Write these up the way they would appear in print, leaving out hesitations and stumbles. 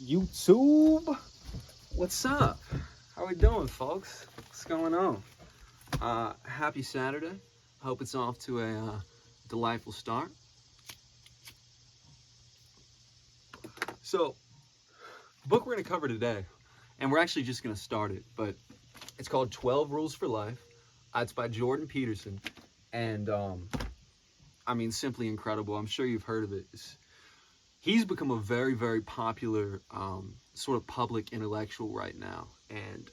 YouTube, what's up? How we doing, folks? What's going on? Happy Saturday. Hope it's off to a delightful start. So, the book we're going to cover today, and we're actually just going to start it, but it's called 12 Rules for Life. It's by Jordan Peterson, and I mean, simply incredible. I'm sure you've heard of it. He's become a very, very popular sort of public intellectual right now, and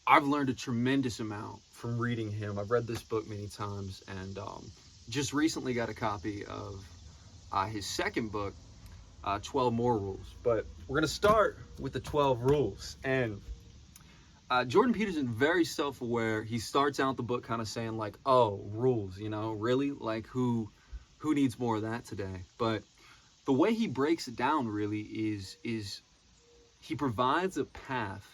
I've learned a tremendous amount from reading him. I've read this book many times, and just recently got a copy of his second book, 12 More Rules. But we're going to start with the 12 rules. And Jordan Peterson, very self-aware. He starts out the book kind of saying like, oh, rules, you know, really? Like who needs more of that today? But the way he breaks it down really is he provides a path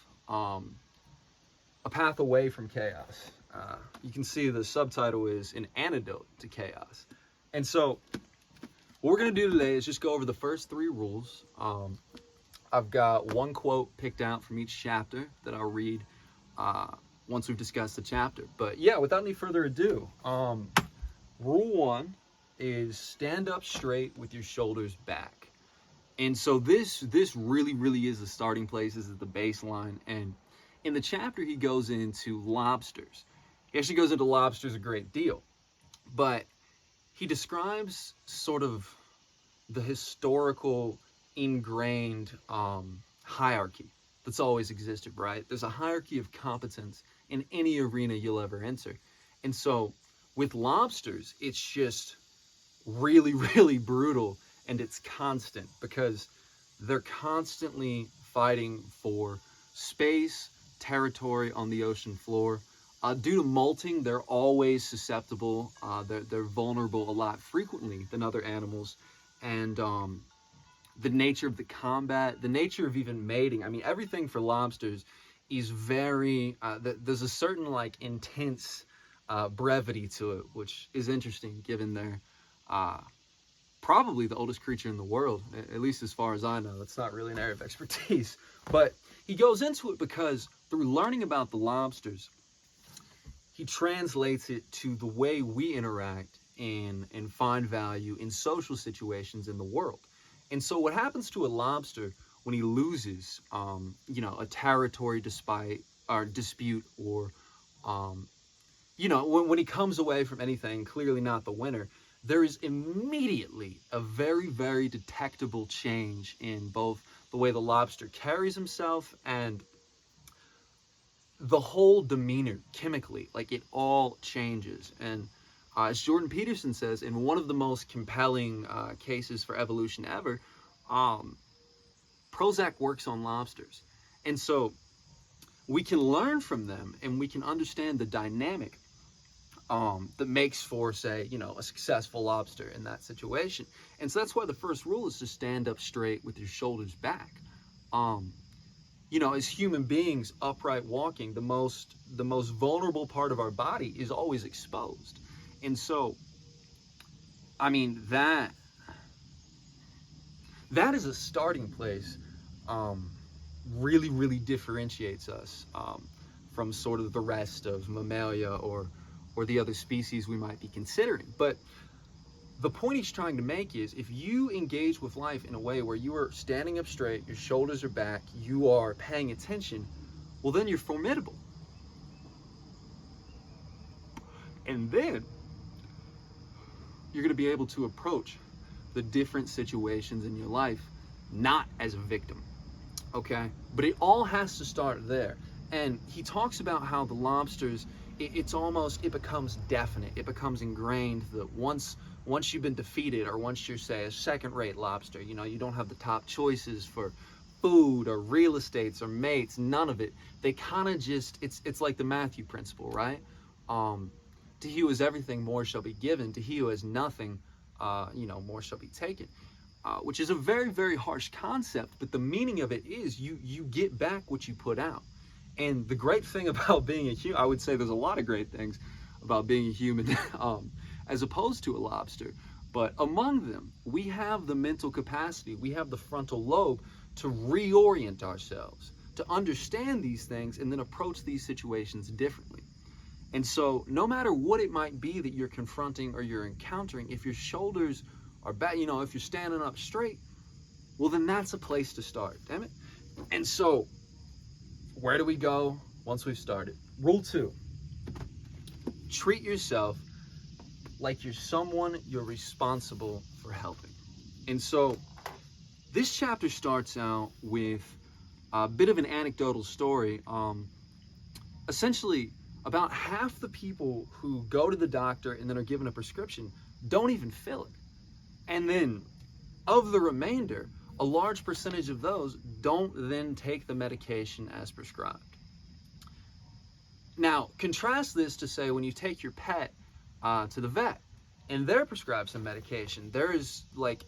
away from chaos. You can see the subtitle is An Antidote to Chaos. And so what we're going to do today is just go over the first 3 rules. I've got one quote picked out from each chapter that I'll read once we've discussed the chapter. But yeah, without any further ado, rule 1 is stand up straight with your shoulders back. And so this really is the starting place. This is the baseline. And in the chapter, he goes into lobsters. He actually goes into lobsters a great deal. But he describes sort of the historical ingrained hierarchy that's always existed, right? There's a hierarchy of competence in any arena you'll ever enter. And so with lobsters, it's just really brutal, and it's constant because they're constantly fighting for space, territory on the ocean floor. Due to molting, they're always susceptible. They're vulnerable a lot frequently than other animals. And the nature of the combat, the nature of even mating, I mean, everything for lobsters is very, there's a certain like intense brevity to it, which is interesting given their probably the oldest creature in the world, at least as far as I know. It's not really an area of expertise, but he goes into it because through learning about the lobsters, he translates it to the way we interact and find value in social situations in the world. And so what happens to a lobster when he loses, a territory dispute, or, when he comes away from anything, clearly not the winner, there is immediately a very detectable change in both the way the lobster carries himself and the whole demeanor chemically. Like, it all changes. And as Jordan Peterson says, in one of the most compelling cases for evolution ever, Prozac works on lobsters. And so we can learn from them, and we can understand the dynamic that makes for, say, a successful lobster in that situation. And so that's why the first rule is to stand up straight with your shoulders back. As human beings, upright walking, the most vulnerable part of our body is always exposed. And so, I mean, that is a starting place, really differentiates us from sort of the rest of mammalia or the other species we might be considering. But the point he's trying to make is, if you engage with life in a way where you are standing up straight, your shoulders are back, you are paying attention, well, then you're formidable. And then you're going to be able to approach the different situations in your life not as a victim, okay? But it all has to start there. And he talks about how the lobsters, it becomes definite, it becomes ingrained that once you've been defeated, or once you're, say, a second-rate lobster, you don't have the top choices for food or real estates or mates, none of it. They kind of just, it's like the Matthew principle, right? To he who has everything, more shall be given. To he who has nothing, more shall be taken. Which is a very harsh concept, but the meaning of it is you get back what you put out. And the great thing about being a human, I would say there's a lot of great things about being a human, as opposed to a lobster. But among them, we have the mental capacity, we have the frontal lobe to reorient ourselves, to understand these things and then approach these situations differently. And so no matter what it might be that you're confronting or you're encountering, if your shoulders are back, you know, if you're standing up straight, well, then that's a place to start, damn it. And so where do we go once we've started? Rule 2, treat yourself like you're someone you're responsible for helping. And so this chapter starts out with a bit of an anecdotal story. Essentially, about half the people who go to the doctor and then are given a prescription don't even fill it. And then of the remainder, a large percentage of those don't then take the medication as prescribed. Now, contrast this to, say, when you take your pet to the vet and they're prescribed some medication. There is, like,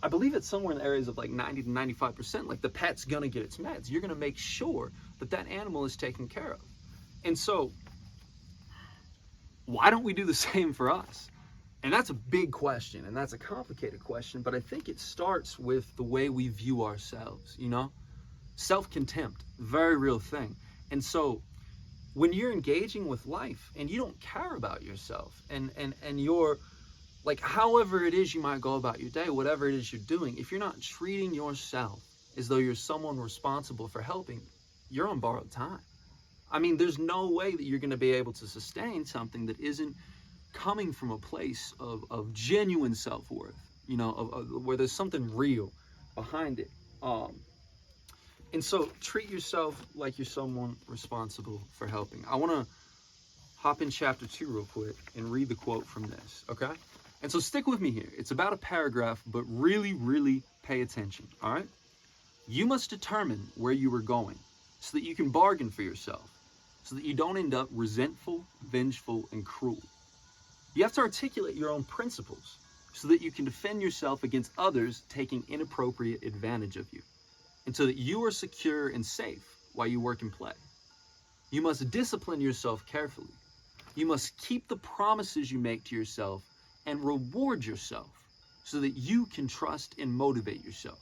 I believe it's somewhere in the areas of like 90 to 95%, like the pet's gonna get its meds. You're gonna make sure that that animal is taken care of. And so, why don't we do the same for us? And that's a big question, and that's a complicated question, but I think it starts with the way we view ourselves, you know? Self-contempt, very real thing. And so, when you're engaging with life and you don't care about yourself and you're, like, however it is you might go about your day, whatever it is you're doing, if you're not treating yourself as though you're someone responsible for helping, you're on borrowed time. I mean, there's no way that you're going to be able to sustain something that isn't coming from a place of genuine self-worth, you know, where there's something real behind it. And so treat yourself like you're someone responsible for helping. I want to hop in chapter 2 real quick and read the quote from this, okay? And so stick with me here. It's about a paragraph, but really, really pay attention, all right? You must determine where you are going so that you can bargain for yourself, so that you don't end up resentful, vengeful, and cruel. You have to articulate your own principles so that you can defend yourself against others taking inappropriate advantage of you, and so that you are secure and safe while you work and play. You must discipline yourself carefully. You must keep the promises you make to yourself and reward yourself so that you can trust and motivate yourself.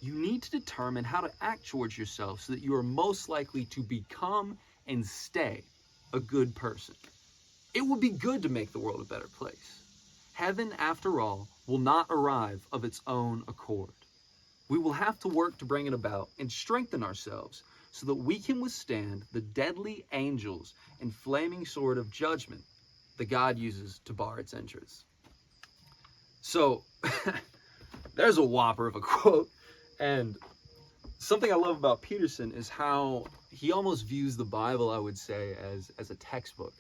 You need to determine how to act towards yourself so that you are most likely to become and stay a good person. It would be good to make the world a better place. Heaven, after all, will not arrive of its own accord. We will have to work to bring it about and strengthen ourselves so that we can withstand the deadly angels and flaming sword of judgment that God uses to bar its entrance. So, there's a whopper of a quote. And something I love about Peterson is how he almost views the Bible, I would say, as a textbook.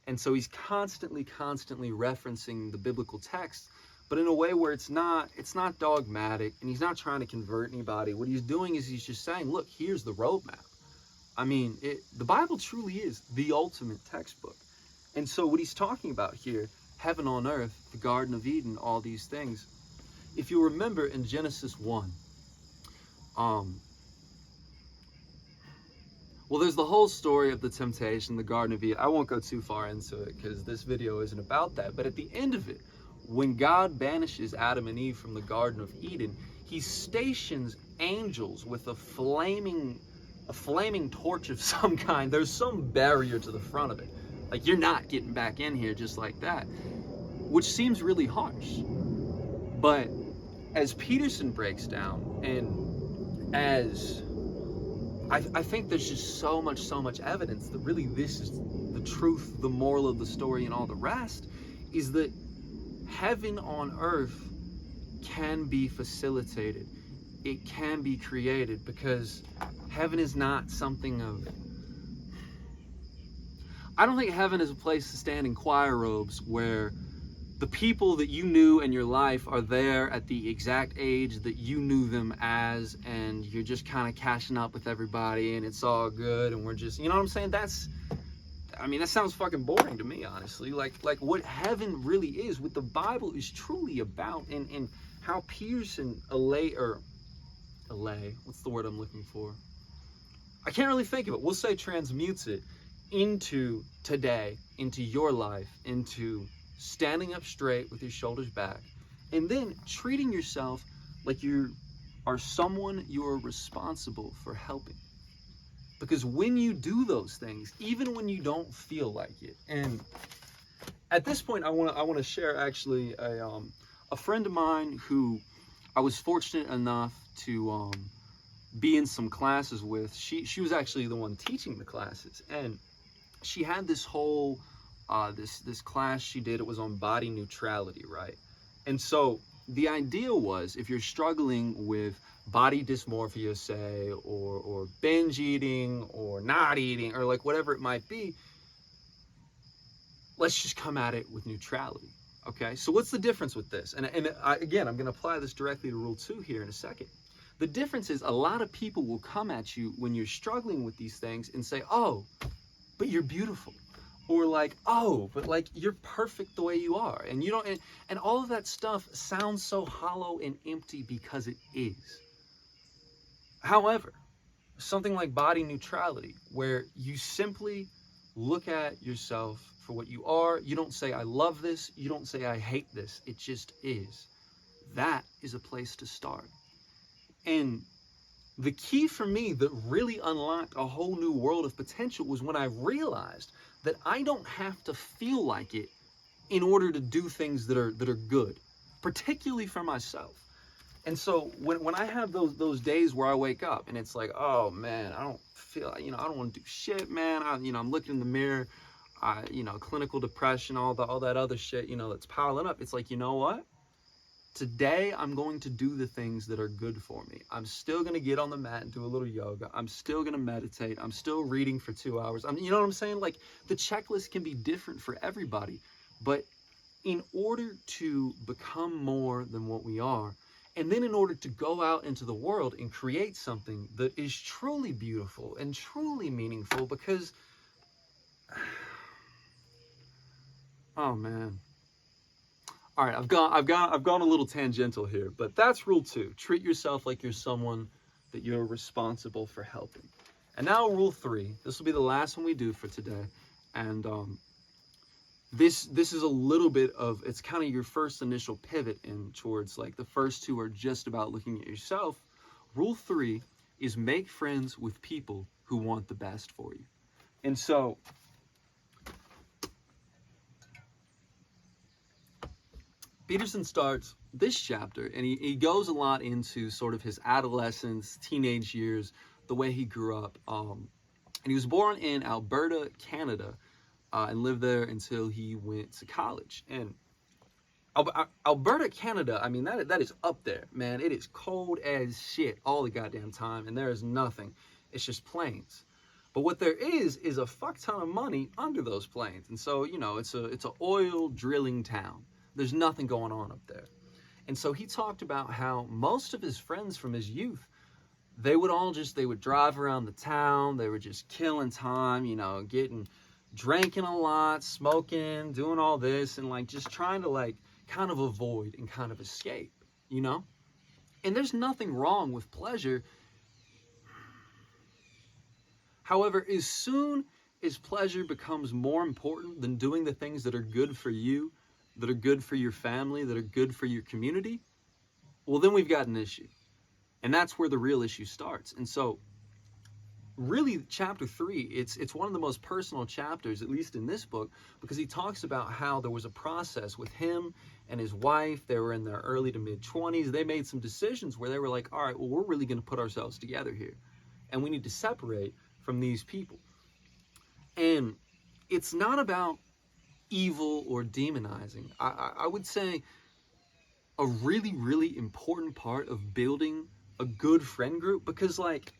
And so he's constantly referencing the biblical text, but in a way where it's not dogmatic, and he's not trying to convert anybody. What he's doing is he's just saying, look, here's the roadmap. I mean, the Bible truly is the ultimate textbook. And so what he's talking about here, heaven on earth, the Garden of Eden, all these things. If you remember in Genesis 1, well, there's the whole story of the temptation, the Garden of Eden. I won't go too far into it because this video isn't about that. But at the end of it, when God banishes Adam and Eve from the Garden of Eden, he stations angels with a flaming torch of some kind. There's some barrier to the front of it. Like, you're not getting back in here just like that, which seems really harsh. But as Peterson breaks down, and as I think there's just so much evidence that really this is the truth, the moral of the story, and all the rest, is that heaven on earth can be facilitated. It can be created, because heaven is not something of... I don't think heaven is a place to stand in choir robes where the people that you knew in your life are there at the exact age that you knew them as, and you're just kind of catching up with everybody and it's all good, and we're just, you know what I'm saying? That sounds fucking boring to me, honestly. Like what heaven really is, what the Bible is truly about, and how Peterson what's the word I'm looking for? I can't really think of it. We'll say transmutes it into today, into your life, into standing up straight with your shoulders back, and then treating yourself like you are someone you are responsible for helping. Because when you do those things, even when you don't feel like it, and at this point, I want to share actually a friend of mine who I was fortunate enough to be in some classes with. She was actually the one teaching the classes, and she had this whole this class she did. It was on body neutrality, right? And so the idea was, if you're struggling with body dysmorphia, say, or binge eating, or not eating, or like whatever it might be, let's just come at it with neutrality. Okay, so what's the difference with this? Again, I'm going to apply this directly to rule 2 here in a second. The difference is, a lot of people will come at you when you're struggling with these things and say, oh, but you're beautiful. Or like, oh, but like you're perfect the way you are. And you don't, and all of that stuff sounds so hollow and empty because it is. However, something like body neutrality, where you simply look at yourself for what you are. You don't say, I love this. You don't say, I hate this. It just is. That is a place to start. And the key for me that really unlocked a whole new world of potential was when I realized that I don't have to feel like it in order to do things that are good, particularly for myself. And so when I have those days where I wake up and it's like, oh man, I don't feel, I don't want to do shit, man. I'm looking in the mirror, clinical depression, all that other shit, that's piling up. It's like, you know what? Today, I'm going to do the things that are good for me. I'm still going to get on the mat and do a little yoga. I'm still going to meditate. I'm still reading for 2 hours. You know what I'm saying? Like, the checklist can be different for everybody. But in order to become more than what we are, and then in order to go out into the world and create something that is truly beautiful and truly meaningful, because, oh man. All right, I've gone a little tangential here, but that's rule 2. Treat yourself like you're someone that you're responsible for helping. And now rule 3. This will be the last one we do for today. And this is a little bit of, it's kind of your first initial pivot in towards, like, the first 2 are just about looking at yourself. Rule 3 is make friends with people who want the best for you. And so Peterson starts this chapter, and he goes a lot into sort of his adolescence, teenage years, the way he grew up. And he was born in Alberta, Canada, and lived there until he went to college. And Alberta, Canada, I mean, that is up there, man. It is cold as shit all the goddamn time, and there is nothing. It's just plains. But what there is a fuck ton of money under those plains. And so, it's a oil drilling town. There's nothing going on up there. And so he talked about how most of his friends from his youth, they would drive around the town. They were just killing time, drinking a lot, smoking, doing all this, and like just trying to like kind of avoid and kind of escape, And there's nothing wrong with pleasure. However, as soon as pleasure becomes more important than doing the things that are good for you, that are good for your family, that are good for your community, well, then we've got an issue. And that's where the real issue starts. And so really, chapter 3, it's one of the most personal chapters, at least in this book, because he talks about how there was a process with him and his wife. They were in their early to mid-20s. They made some decisions where they were like, all right, well, we're really going to put ourselves together here. And we need to separate from these people. And it's not about evil or demonizing. I would say a really, really important part of building a good friend group, because like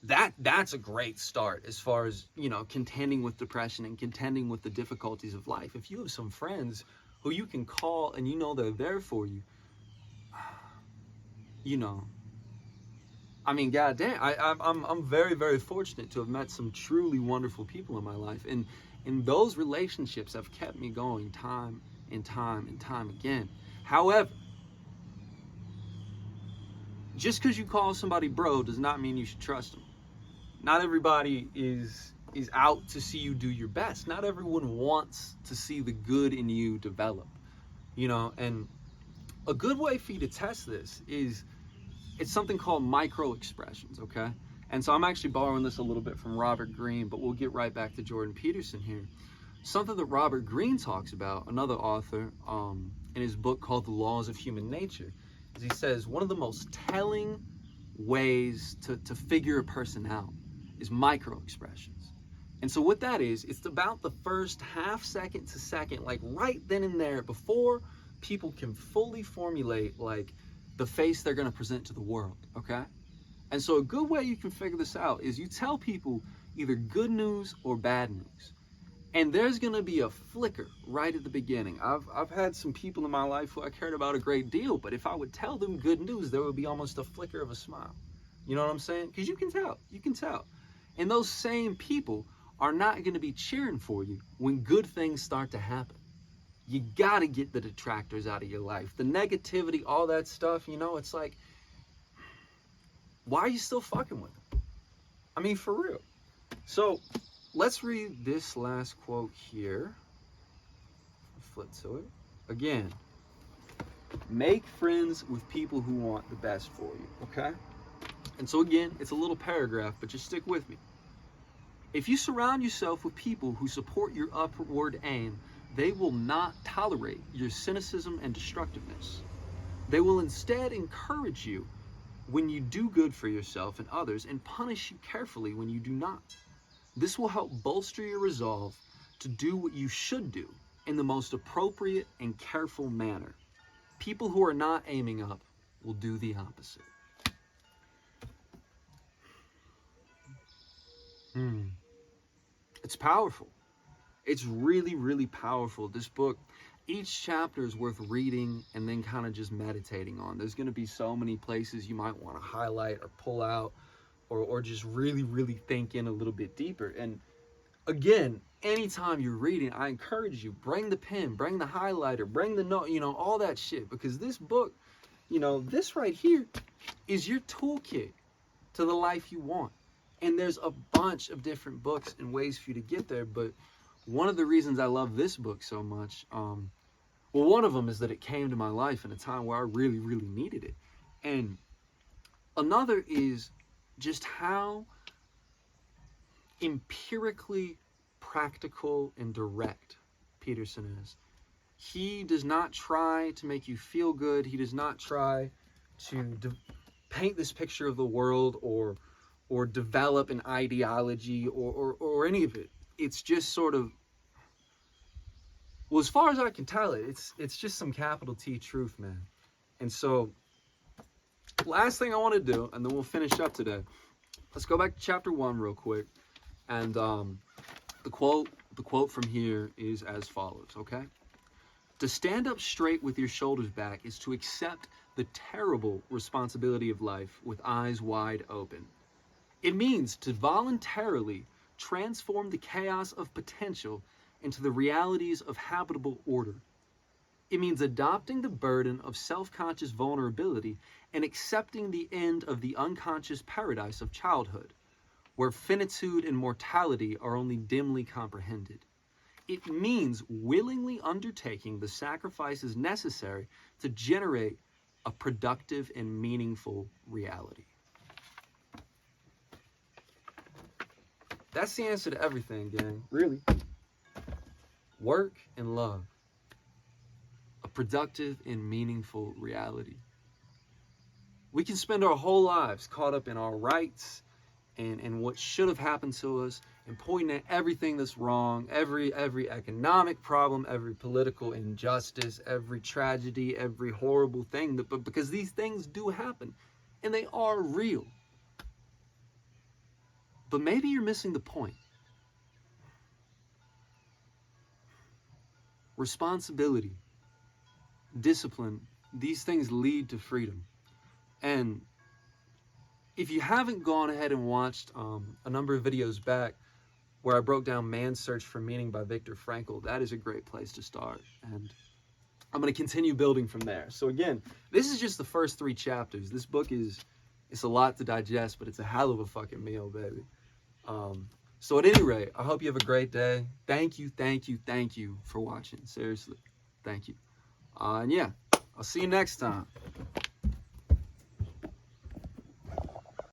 that's a great start as far as, contending with depression and contending with the difficulties of life. If you have some friends who you can call and they're there for you, I mean, goddamn, I'm very, very fortunate to have met some truly wonderful people in my life, and those relationships have kept me going time and time and time again. However, just because you call somebody bro does not mean you should trust them. Not everybody is is out to see you do your best. Not everyone wants to see the good in you develop, you know. And a good way for you to test this is, it's something called micro expressions, okay? And so I'm actually borrowing this a little bit from Robert Greene, but we'll get right back to Jordan Peterson here. Something that Robert Greene talks about, another author, in his book called The Laws of Human Nature, is he says one of the most telling ways to figure a person out is micro expressions. And so what that is, it's about the first half second to second, like right then and there, before people can fully formulate like the face they're going to present to the world, okay? And so a good way you can figure this out is you tell people either good news or bad news. And there's going to be a flicker right at the beginning. I've had some people in my life who I cared about a great deal, but if I would tell them good news, there would be almost a flicker of a smile. You know what I'm saying? Because you can tell. And those same people are not going to be cheering for you when good things start to happen. You got to get the detractors out of your life. The negativity, all that stuff, you know, it's like, why are you still fucking with them? I mean, for real. So let's read this last quote here. Flip to it. Again, make friends with people who want the best for you, okay? And so again, it's a little paragraph, but just stick with me. If you surround yourself with people who support your upward aim, they will not tolerate your cynicism and destructiveness. They will instead encourage you when you do good for yourself and others, and punish you carefully when you do not. This will help bolster your resolve to do what you should do in the most appropriate and careful manner. People who are not aiming up will do the opposite. It's powerful. It's really, really powerful. This book, each chapter is worth reading and then kind of just meditating on. There's going to be so many places you might want to highlight or pull out, or just really, really think in a little bit deeper. And again, anytime you're reading, I encourage you, bring the pen, bring the highlighter, bring the note, you know, all that shit. Because this book, you know, this right here is your toolkit to the life you want. And there's a bunch of different books and ways for you to get there, but one of the reasons I love this book so much, well, one of them is that it came to my life in a time where I really, really needed it. And another is just how empirically practical and direct Peterson is. He does not try to make you feel good. He does not try to paint this picture of the world or develop an ideology or any of it. It's just sort of, well, as far as I can tell it's just some capital T truth, man. And so, last thing I want to do, and then we'll finish up today. Let's go back to chapter 1 real quick. And the quote from here is as follows, okay? To stand up straight with your shoulders back is to accept the terrible responsibility of life with eyes wide open. It means to voluntarily transform the chaos of potential into the realities of habitable order. It means adopting the burden of self-conscious vulnerability and accepting the end of the unconscious paradise of childhood, where finitude and mortality are only dimly comprehended. It means willingly undertaking the sacrifices necessary to generate a productive and meaningful reality. That's the answer to everything, gang. Really. Work and love. A productive and meaningful reality. We can spend our whole lives caught up in our rights and what should have happened to us, and pointing at everything that's wrong, every economic problem, every political injustice, every tragedy, every horrible thing. But because these things do happen, and they are real. But maybe you're missing the point. Responsibility, discipline, these things lead to freedom. And if you haven't gone ahead and watched a number of videos back where I broke down Man's Search for Meaning by Viktor Frankl, that is a great place to start. And I'm going to continue building from there. So again, this is just the first 3 chapters. This book it's a lot to digest, but it's a hell of a fucking meal, baby. So at any rate, I hope you have a great day. Thank you for watching. Seriously, thank you. And yeah, I'll see you next time.